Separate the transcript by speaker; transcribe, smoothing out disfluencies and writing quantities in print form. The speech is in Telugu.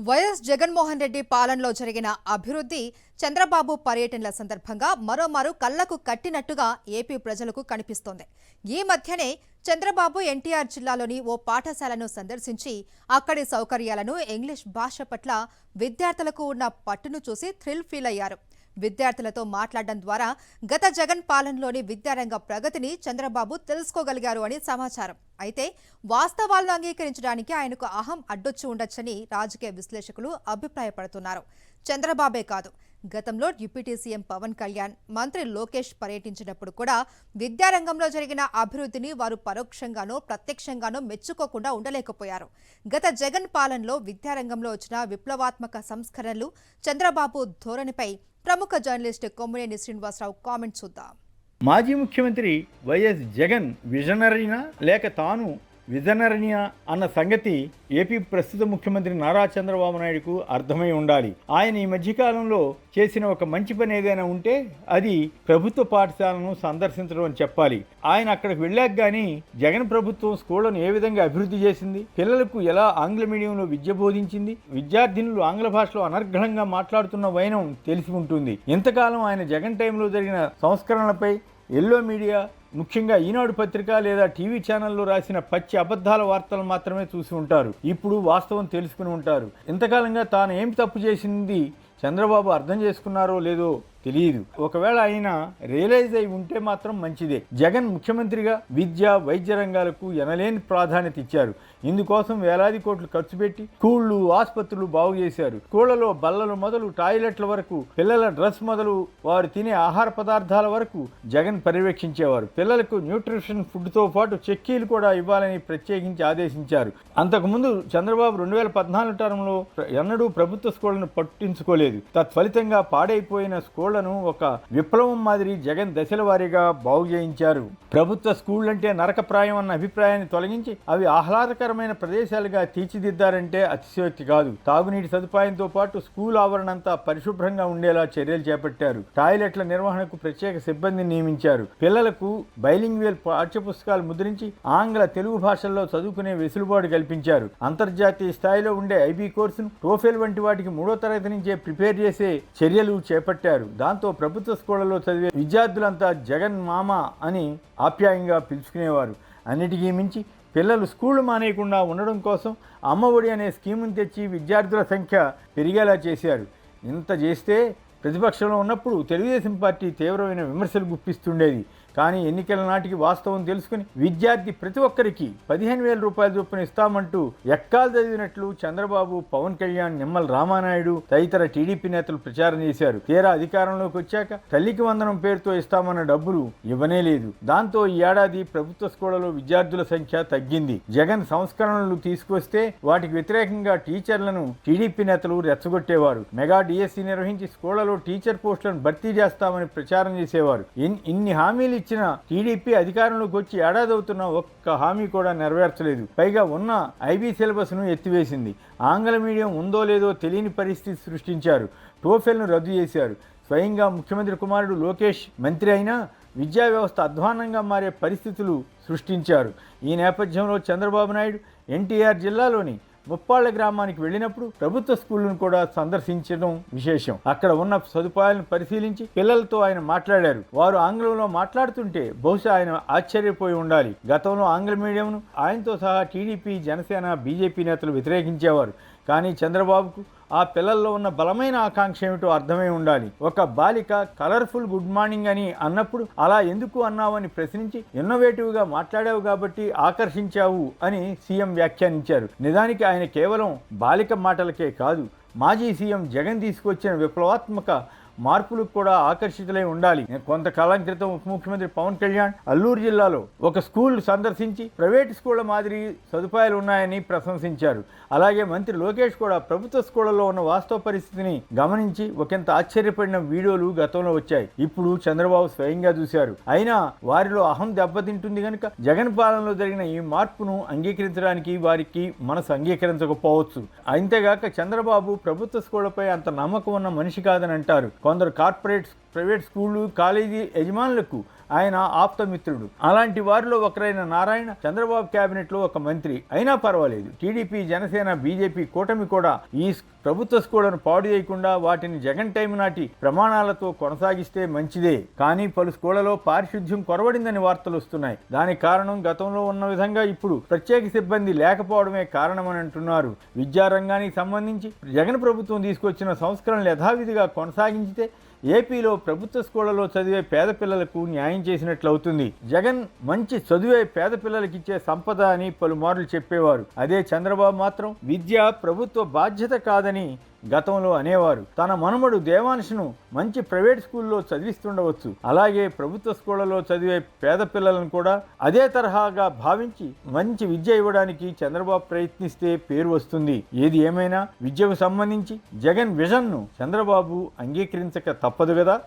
Speaker 1: వైఎస్ జగన్మోహన్ రెడ్డి పాలనలో జరిగిన అభివృద్ధి చంద్రబాబు పర్యటనల సందర్భంగా మరోమారు కళ్లకు కట్టినట్టుగా ఏపీ ప్రజలకు కనిపిస్తోంది. ఈ మధ్యనే చంద్రబాబు ఎన్టీఆర్ జిల్లాలోని ఓ పాఠశాలను సందర్శించి అక్కడి సౌకర్యాలను, ఇంగ్లీష్ భాష పట్ల విద్యార్థులకు ఉన్న పట్టును చూసి థ్రిల్ ఫీల్ అయ్యారు. విద్యార్థులతో మాట్లాడడం ద్వారా గత జగన్ పాలనలోని విద్యారంగ ప్రగతిని చంద్రబాబు తెలుసుకోగలిగారు అని సమాచారం. అయితే వాస్తవాలను అంగీకరించడానికి ఆయనకు అహం అడ్డొచ్చి ఉండొచ్చని రాజకీయ విశ్లేషకులు అభిప్రాయపడుతున్నారు. చంద్రబాబే కాదు, గతంలో డిప్యూటీ సీఎం పవన్ కళ్యాణ్, మంత్రి లోకేష్ పర్యటించినప్పుడు కూడా విద్యారంగంలో జరిగిన అభివృద్ధిని వారు పరోక్షంగానో ప్రత్యక్షంగానో మెచ్చుకోకుండా ఉండలేకపోయారు. గత జగన్ పాలనలో విద్యారంగంలో వచ్చిన విప్లవాత్మక సంస్కరణలు, చంద్రబాబు ధోరణిపై ప్రముఖ జర్నలిస్ట్ కొమ్మినేని శ్రీనివాసరావు కామెంట్ చూద్దాం.
Speaker 2: మాజీ ముఖ్యమంత్రి వైఎస్ జగన్ విజనరీనా లేక తాను విజనరీనా అన్న సంగతి ఏపీ ప్రస్తుత ముఖ్యమంత్రి నారా చంద్రబాబు నాయుడుకు అర్థమై ఉండాలి. ఆయన ఈ మధ్యకాలంలో చేసిన ఒక మంచి పని ఏదైనా ఉంటే అది ప్రభుత్వ పాఠశాలను సందర్శించడం అని చెప్పాలి. ఆయన అక్కడికి వెళ్ళాక కానీ జగన్ ప్రభుత్వం స్కూళ్లను ఏ విధంగా అభివృద్ధి చేసింది, పిల్లలకు ఎలా ఆంగ్ల మీడియంలో విద్య బోధించింది, విద్యార్థినులు ఆంగ్ల భాషలో అనర్గళంగా మాట్లాడుతున్న వైనం తెలిసి ఉంటుంది. ఇంతకాలం ఆయన జగన్ టైంలో జరిగిన సంస్కరణలపై ఎల్లో మీడియా, ముఖ్యంగా ఈనాడు పత్రిక లేదా టీవీ ఛానల్లో రాసిన పచ్చి అబద్ధాల వార్తలు మాత్రమే చూసి ఉంటారు. ఇప్పుడు వాస్తవం తెలుసుకుని ఉంటారు. ఇంతకాలంగా తాను ఏం తప్పు చేసింది చంద్రబాబు అర్థం చేసుకున్నారో లేదో తెలియదు. ఒకవేళ ఆయన రియలైజ్ అయి ఉంటే మాత్రం మంచిదే. జగన్ ముఖ్యమంత్రిగా విద్య, వైద్య రంగాలకు ఎనలేని ప్రాధాన్యత ఇచ్చారు. ఇందుకోసం వేలాది కోట్లు ఖర్చు పెట్టి స్కూళ్లు, ఆసుపత్రులు బాగు చేశారు. స్కూళ్లలో బల్లలు మొదలు టాయిలెట్ల వరకు, పిల్లల డ్రెస్ మొదలు వారు తినే ఆహార పదార్థాల వరకు జగన్ పర్యవేక్షించేవారు. పిల్లలకు న్యూట్రిషన్ ఫుడ్తో పాటు చెక్కీలు కూడా ఇవ్వాలని ప్రత్యేకించి ఆదేశించారు. అంతకుముందు చంద్రబాబు 2014 టర్మ్లో ఎన్నడూ ప్రభుత్వ స్కూళ్లను పట్టించుకోలేదు. తత్ఫలితంగా పాడైపోయిన స్కూళ్లను ఒక విప్లవం మాదిరి జగన్ దశల వారీగా బాగు చేయించారు. ప్రభుత్వ స్కూళ్లంటే నరకప్రాయం అన్న అభిప్రాయాన్ని తొలగించి అవి ఆహ్లాదకరమైన ప్రదేశాలుగా తీర్చిదిద్దారంటే అతిశయోక్తి కాదు. తాగునీటి సదుపాయంతో పాటు స్కూల్ ఆవరణంతా పరిశుభ్రంగా ఉండేలా చర్యలు చేపట్టారు. టాయిలెట్ల నిర్వహణకు ప్రత్యేక సిబ్బందిని నియమించారు. పిల్లలకు బైలింగ్వల్ పాఠ్యపుస్తకాలు ముద్రించి ఆంగ్ల, తెలుగు భాషల్లో చదువుకునే వెసులుబాటు కల్పించారు. అంతర్జాతీయ స్థాయిలో ఉండే ఐబీ కోర్సును, టోఫెల్ వంటి వాటికి 3వ తరగతి నుంచే ప్రిపేర్ చేసే చర్యలు చేపట్టారు. దాంతో ప్రభుత్వ స్కూళ్లలో చదివే విద్యార్థులంతా జగన్ మామ అని ఆప్యాయంగా పిలుచుకునేవారు. అన్నిటికీ మించి పిల్లలు స్కూళ్లు మానేయకుండా ఉండడం కోసం అమ్మఒడి అనే స్కీమును తెచ్చి విద్యార్థుల సంఖ్య పెరిగేలా చేశారు. ఇంత చేస్తే ప్రతిపక్షంలో ఉన్నప్పుడు తెలుగుదేశం పార్టీ తీవ్రమైన విమర్శలు గుప్పిస్తుండేది. కానీ ఎన్నికల నాటికి వాస్తవం తెలుసుకుని విద్యార్థి ప్రతి ఒక్కరికి 15,000 రూపాయల చొప్పున ఇస్తామంటూ ఎక్కాలు చదివినట్లు చంద్రబాబు, పవన్ కళ్యాణ్, నిమ్మల రామానాయుడు తదితర టీడీపీ నేతలు ప్రచారం చేశారు. తీరా అధికారంలోకి వచ్చాక తల్లికి వందనం పేరుతో ఇస్తామన్న డబ్బులు ఇవ్వనే లేదు. దాంతో ఈ ఏడాది ప్రభుత్వ స్కూళ్లలో విద్యార్థుల సంఖ్య తగ్గింది. జగన్ సంస్కరణలు తీసుకొస్తే వాటికి వ్యతిరేకంగా టీచర్లను టీడీపీ నేతలు రెచ్చగొట్టేవారు. మెగా డిఎస్సీ నిర్వహించి స్కూళ్లలో టీచర్ పోస్టులను భర్తీ చేస్తామని ప్రచారం చేసేవారు. ఇన్ని హామీలు ఇచ్చిన టీడీపీ అధికారంలోకి వచ్చి ఏడాది అవుతున్న ఒక్క హామీ కూడా నెరవేర్చలేదు. పైగా ఉన్న ఐబీ సిలబస్ను ఎత్తివేసింది. ఆంగ్ల మీడియం ఉందో లేదో తెలియని పరిస్థితి సృష్టించారు. టోఫెల్ను రద్దు చేశారు. స్వయంగా ముఖ్యమంత్రి కుమారుడు లోకేష్ మంత్రి అయినా విద్యా వ్యవస్థ అధ్వాన్నంగా మారే పరిస్థితులు సృష్టించారు. ఈ నేపథ్యంలో చంద్రబాబు నాయుడు ఎన్టీఆర్ జిల్లాలోని ముప్పాళ్ల గ్రామానికి వెళ్ళినప్పుడు ప్రభుత్వ స్కూళ్లను కూడా సందర్శించడం విశేషం. అక్కడ ఉన్న సదుపాయాలను పరిశీలించి పిల్లలతో ఆయన మాట్లాడారు. వారు ఆంగ్లంలో మాట్లాడుతుంటే బహుశా ఆయన ఆశ్చర్యపోయి ఉండాలి. గతంలో ఆంగ్ల మీడియంను ఆయనతో సహా టీడీపీ, జనసేన, బీజేపీ నేతలు వ్యతిరేకించేవారు. కానీ చంద్రబాబుకు ఆ పిల్లల్లో ఉన్న బలమైన ఆకాంక్ష ఏమిటో అర్థమై ఉండాలి. ఒక బాలిక కలర్ఫుల్ గుడ్ మార్నింగ్ అని అన్నప్పుడు అలా ఎందుకు అన్నావని ప్రశ్నించి ఇన్నోవేటివ్గా మాట్లాడావు కాబట్టి ఆకర్షించావు అని సీఎం వ్యాఖ్యానించారు. నిజానికి ఆయన కేవలం బాలిక మాటలకే కాదు, మాజీ సీఎం జగన్ తీసుకొచ్చిన విప్లవాత్మక మార్పులకు కూడా ఆకర్షితులై ఉండాలి. కొంతకాలం క్రితం ఉప ముఖ్యమంత్రి పవన్ కళ్యాణ్ అల్లూరు జిల్లాలో ఒక స్కూల్ సందర్శించి ప్రైవేట్ స్కూళ్ల మాదిరి సదుపాయాలు ఉన్నాయని ప్రశంసించారు. అలాగే మంత్రి లోకేష్ కూడా ప్రభుత్వ స్కూళ్లలో ఉన్న వాస్తవ పరిస్థితిని గమనించి ఒకంత ఆశ్చర్యపడిన వీడియోలు గతంలో వచ్చాయి. ఇప్పుడు చంద్రబాబు స్వయంగా చూశారు. అయినా వారిలో అహం దెబ్బతింటుంది కనుక జగన్ పాలనలో జరిగిన ఈ మార్పును అంగీకరించడానికి వారికి మనసు అంగీకరించకపోవచ్చు. అంతేగాక చంద్రబాబు ప్రభుత్వ స్కూళ్లపై అంత నమ్మకం ఉన్న మనిషి కాదని అంటారు. కొందరు కార్పొరేట్, ప్రైవేట్ స్కూళ్ళు, కాలేజీ యజమానులకు ఆయన ఆప్తమిత్రుడు. అలాంటి వారిలో ఒకరైన నారాయణ చంద్రబాబు కేబినెట్లో ఒక మంత్రి అయినా పర్వాలేదు. టీడీపీ, జనసేన, బీజేపీ కూటమి కూడా ఈ ప్రభుత్వ స్కూళ్లను పాడు చేయకుండా వాటిని జగన్ టైం నాటి ప్రమాణాలతో కొనసాగిస్తే మంచిదే. కానీ పలు స్కూళ్లలో పారిశుద్ధ్యం కొరవడిందని వార్తలు వస్తున్నాయి. దానికి కారణం గతంలో ఉన్న విధంగా ఇప్పుడు ప్రత్యేక సిబ్బంది లేకపోవడమే కారణమని అంటున్నారు. విద్యారంగానికి సంబంధించి జగన్ ప్రభుత్వం తీసుకొచ్చిన సంస్కరణలు యథావిధిగా కొనసాగించితే ఏపీలో ప్రభుత్వ స్కూళ్లలో చదివే పేద పిల్లలకు న్యాయం చేసినట్లవుతుంది. జగన్ మంచి చదివే పేద పిల్లలకిచ్చే సంపద అని పలుమార్లు చెప్పేవారు. అదే చంద్రబాబు మాత్రం విద్య ప్రభుత్వ బాధ్యత కాదని గతంలో అనేవారు. తన మనుమడు దేవాంశను మంచి ప్రైవేట్ స్కూల్లో చదివిస్తుండవచ్చు. అలాగే ప్రభుత్వ స్కూళ్లలో చదివే పేద పిల్లలను కూడా అదే తరహాగా భావించి మంచి విద్య ఇవ్వడానికి చంద్రబాబు ప్రయత్నిస్తే పేరు వస్తుంది. ఏది ఏమైనా విద్యకు సంబంధించి జగన్ విజన్ను చంద్రబాబు అంగీకరించక తప్పదు కదా.